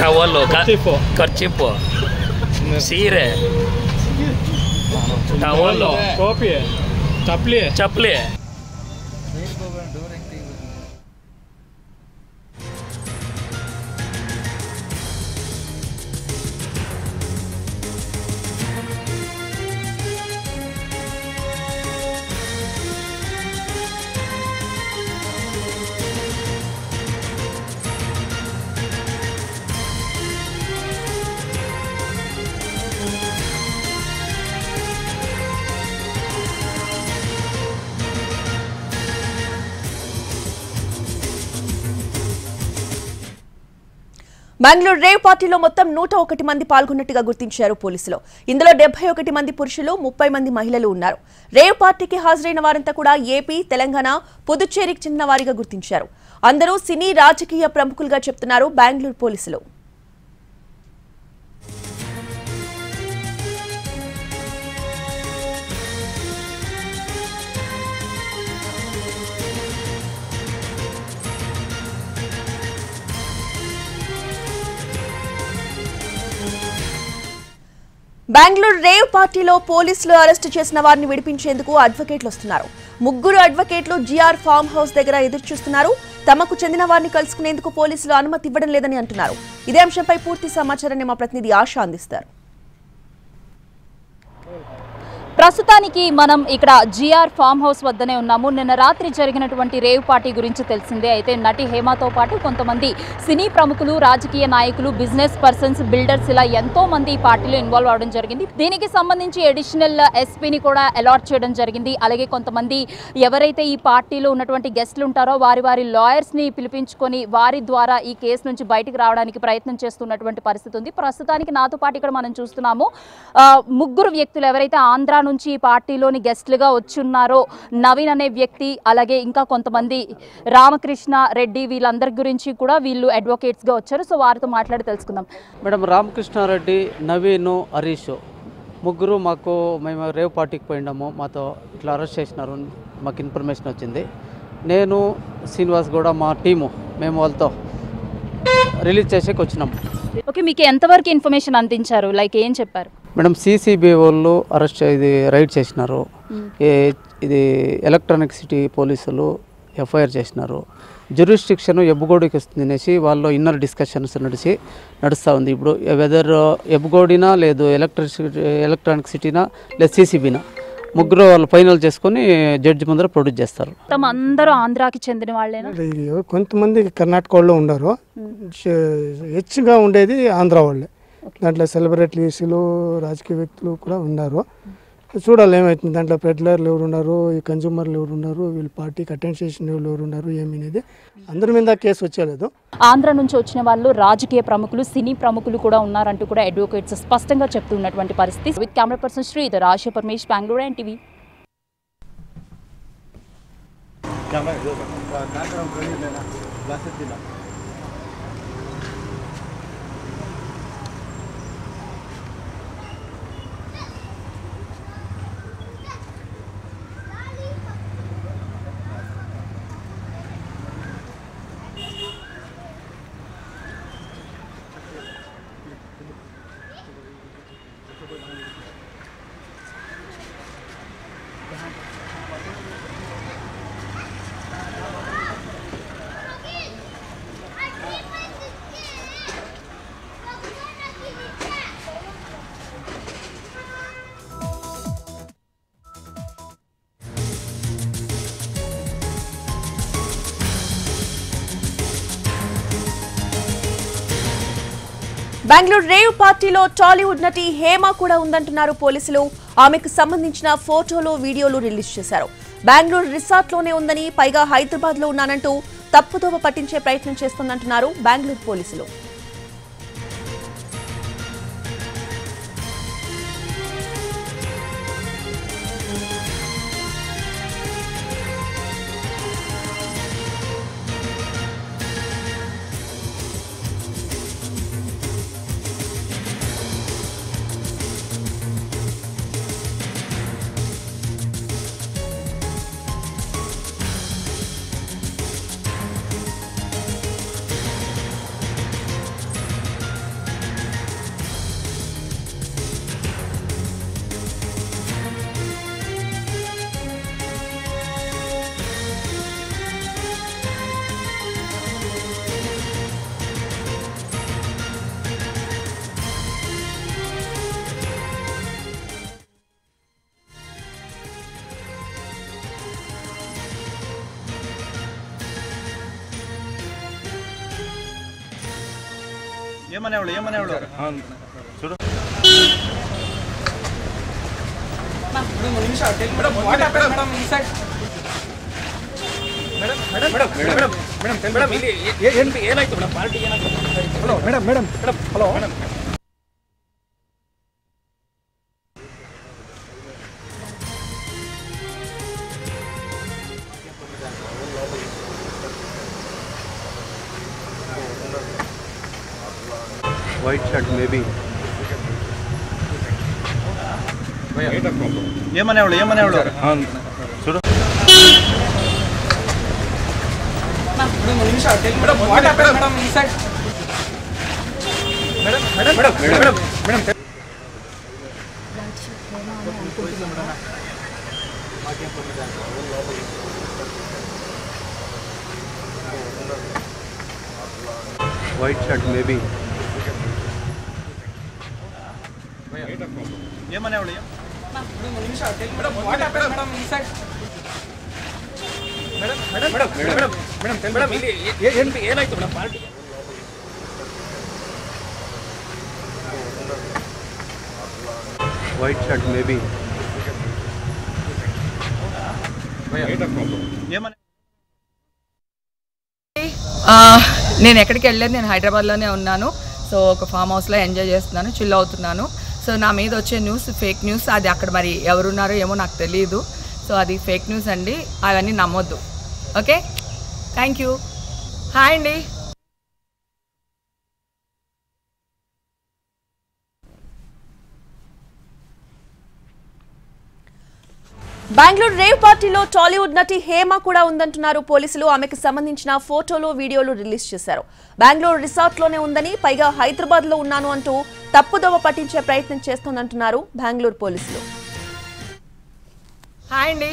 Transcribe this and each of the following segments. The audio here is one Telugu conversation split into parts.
Towel ఖర్చిప్పు సీరే towel chapli Bengaluru rave పార్టీలో మొత్తం 101 మంది పాల్గొన్నట్టుగా గుర్తించారు పోలీసులు. ఇందులో 71 మంది పురుషులు, 30 మంది మహిళలు ఉన్నారు. రేవ్ పార్టీకి హాజరైన వారంతా కూడా ఏపీ, తెలంగాణ, పుదుచ్చేరికి చెందిన వారిగా గుర్తించారు. అందరూ సినీ రాజకీయ ప్రముఖులుగా చెప్తున్నారు బెంగళూరు పోలీసులు. బెంగళూరు రేవ్ పార్టీలో పోలీసులు అరెస్టు చేసిన వారిని విడిపించేందుకు అడ్వకేట్లు వస్తున్నారు. 3 అడ్వకేట్లు జిఆర్ ఫామ్ హౌస్ దగ్గర ఎదురుచూస్తున్నారు. తమకు చెందిన వారిని కలుసుకునేందుకు పోలీసులు అనుమతి ఇవ్వడం లేదని అంటున్నారు. ఇదే అంశంపై పూర్తి సమాచారాన్ని మా ప్రతినిధి ఆశ అందిస్తారు. ప్రస్తుతానికి మనం ఇక్కడ జిఆర్ ఫామ్ హౌస్ వద్దనే ఉన్నాము. నిన్న రాత్రి జరిగినటువంటి రేవ్ పార్టీ గురించి తెలిసిందే. అయితే నటి హేమతో పాటు కొంతమంది సినీ ప్రముఖులు, రాజకీయ నాయకులు, బిజినెస్ పర్సన్స్, బిల్డర్స్ ఇలా ఎంతో మంది ఈ పార్టీలో ఇన్వాల్వ్ అవడం జరిగింది. దీనికి సంబంధించి అడిషనల్ ఎస్పీని కూడా అలాట్ చేయడం జరిగింది. అలాగే కొంతమంది ఎవరైతే ఈ పార్టీలో ఉన్నటువంటి గెస్టులు ఉంటారో వారి లాయర్స్ని పిలిపించుకొని వారి ద్వారా ఈ కేసు నుంచి బయటకు రావడానికి ప్రయత్నం చేస్తున్నటువంటి పరిస్థితి ఉంది. ప్రస్తుతానికి నాతో పాటు ఇక్కడ మనం చూస్తున్నాము 3 వ్యక్తులు ఎవరైతే ఆంధ్ర నుంచి ఈ పార్టీలోని గెస్ట్లుగా వచ్చున్నారో నవీన్ అనే వ్యక్తి, అలాగే ఇంకా కొంతమంది రామకృష్ణ రెడ్డి, వీళ్ళందరి గురించి కూడా వీళ్ళు అడ్వకేట్స్ గా వచ్చారు. సో వారితో మాట్లాడి తెలుసుకుందాం. మేడం, రామకృష్ణారెడ్డి, నవీన్, హరీష్ 3 మేము రేవ్ పార్టీకి పోయినాము. మాతో ఇట్లా అరెస్ట్ చేసినారు, మాకు ఇన్ఫర్మేషన్ వచ్చింది. నేను శ్రీనివాస్ కూడా మా టీము మేము వాళ్ళతో రిలీజ్ చేసేకి వచ్చినాము. ఓకే, మీకు ఎంతవరకు ఇన్ఫర్మేషన్ అందించారు? లైక్ ఏం చెప్పారు? మేడం, సిసిబి వాళ్ళు ఇది రైడ్ చేసినారు. ఇది ఎలక్ట్రానిక్ సిటీ పోలీసులు ఎఫ్ఐఆర్ చేసినారు. జ్యూరిస్డిక్షన్ ఎబ్బుగోడికి వస్తుంది అనేసి వాళ్ళు ఇన్నర్ డిస్కషన్స్ నడుస్తూ ఉంది. ఇప్పుడు వెదర్ ఎబ్బుగోడినా లేదు ఎలక్ట్రానిక్ సిటీనా లేదు సిసిబినా 3 వాళ్ళు ఫైనల్ చేసుకొని జడ్జి ముందర ప్రొడ్యూస్ చేస్తారు. అందరూ ఆంధ్రాకి చెందిన వాళ్ళేనా? కొంతమంది కర్ణాటక వాళ్ళు ఉన్నారు. హెచ్చుగా ఉండేది ఆంధ్ర వాళ్ళే. దాంట్లో సెలబ్రిటీస్లు, రాజకీయ వ్యక్తులు కూడా ఉన్నారు. చూడాలి ఏమవుతుంది. దాంట్లో పెడ్లర్లు ఎవరు ఉన్నారు, ఈ కన్జ్యూమర్లు ఎవరు ఉన్నారు, వీళ్ళు పార్టీకి అటెండ్ చేసిన ఎవరు ఉన్నారు ఏమనేది అందరి మీద కేసు వచ్చేలేదు. ఆంధ్ర నుంచి వచ్చిన వాళ్ళు రాజకీయ ప్రముఖులు, సినీ ప్రముఖులు కూడా ఉన్నారంటూ కూడా అడ్వకేట్స్ స్పష్టంగా చెప్తున్నటువంటి పరిస్థితి. With camera person Sridhar, ASHA Paramesh, Bengaluru NTV. Bengaluru rave పార్టీలో టాలీవుడ్ నటి హేమ కూడా ఉందంటున్నారు పోలీసులు. ఆమెకు సంబంధించిన ఫోటోలు, వీడియోలు రిలీజ్ చేశారు. బెంగళూరు రిసార్ట్ లోనే ఉందని, పైగా హైదరాబాద్ లో ఉన్నానంటూ తప్పుదోవ పట్టించే ప్రయత్నం చేస్తుందంటున్నారు బెంగళూరు పోలీసులు. చూడు వైట్ షర్ట్ మేబీ ఏమనేవాళ్ళు చూడు వైట్ షర్ట్ మేబీ ఏమనేవాళ్ళు వైట్ షర్ట్ మేబీ నేను ఎక్కడికి వెళ్ళలేదు, నేను హైదరాబాద్లోనే ఉన్నాను. సో ఒక ఫామ్ హౌస్లో ఎంజాయ్ చేస్తున్నాను, చిల్ అవుతున్నాను. సో నా మీద వచ్చే న్యూస్ ఫేక్ న్యూస్, అది అక్కడ మరి ఎవరున్నారో ఏమో నాకు తెలియదు. సో అది ఫేక్ న్యూస్ అండి, అవన్నీ నమ్మొద్దు. Okay, thank you. హాయ్ అండి. బెంగళూరు రేవ్ పార్టీలో టాలీవుడ్ నటి హేమ కూడా ఉందంటున్నారు పోలీసులు. ఆమెకు సంబంధించిన ఫోటోలు, వీడియోలు రిలీజ్ చేశారు. బెంగళూరు రిసార్ట్లోనే ఉందని, పైగా హైదరాబాద్లో ఉన్నాను అంటూ తప్పుదోవ పట్టించే ప్రయత్నం చేస్తోందంటున్నారు బెంగళూరు పోలీసులు. హాయ్ అండి,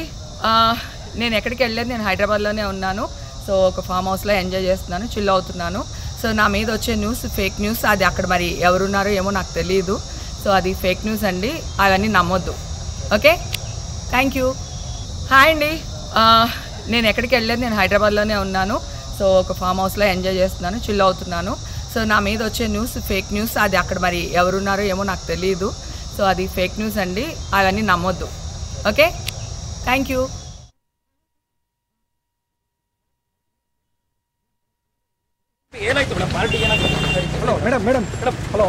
నేను ఎక్కడికి వెళ్ళలేదు, నేను హైదరాబాద్లోనే ఉన్నాను. సో ఒక ఫామ్ హౌస్లో ఎంజాయ్ చేస్తున్నాను, చిల్ అవుతున్నాను. సో నా మీద వచ్చే న్యూస్ ఫేక్ న్యూస్, అది అక్కడ మరి ఎవరున్నారో ఏమో నాకు తెలియదు. సో అది ఫేక్ న్యూస్ అండి, అవన్నీ నమ్మొద్దు. Okay, thank you. హాయ్ అండి, నేను ఎక్కడికి వెళ్ళలేదు, నేను హైదరాబాద్లోనే ఉన్నాను. సో ఒక ఫామ్ హౌస్లో ఎంజాయ్ చేస్తున్నాను, చిల్ అవుతున్నాను. సో నా మీద వచ్చే న్యూస్ ఫేక్ న్యూస్, అది అక్కడ మరి ఎవరున్నారో ఏమో నాకు తెలియదు. సో అది ఫేక్ న్యూస్ అండి, అవన్నీ నమ్మొద్దు. Okay, thank you. ఏనాಯ್ತು ಮೇಡಂ ಪಾರ್ಟಿ ಏನಾಯ್ತು? Hello madam hello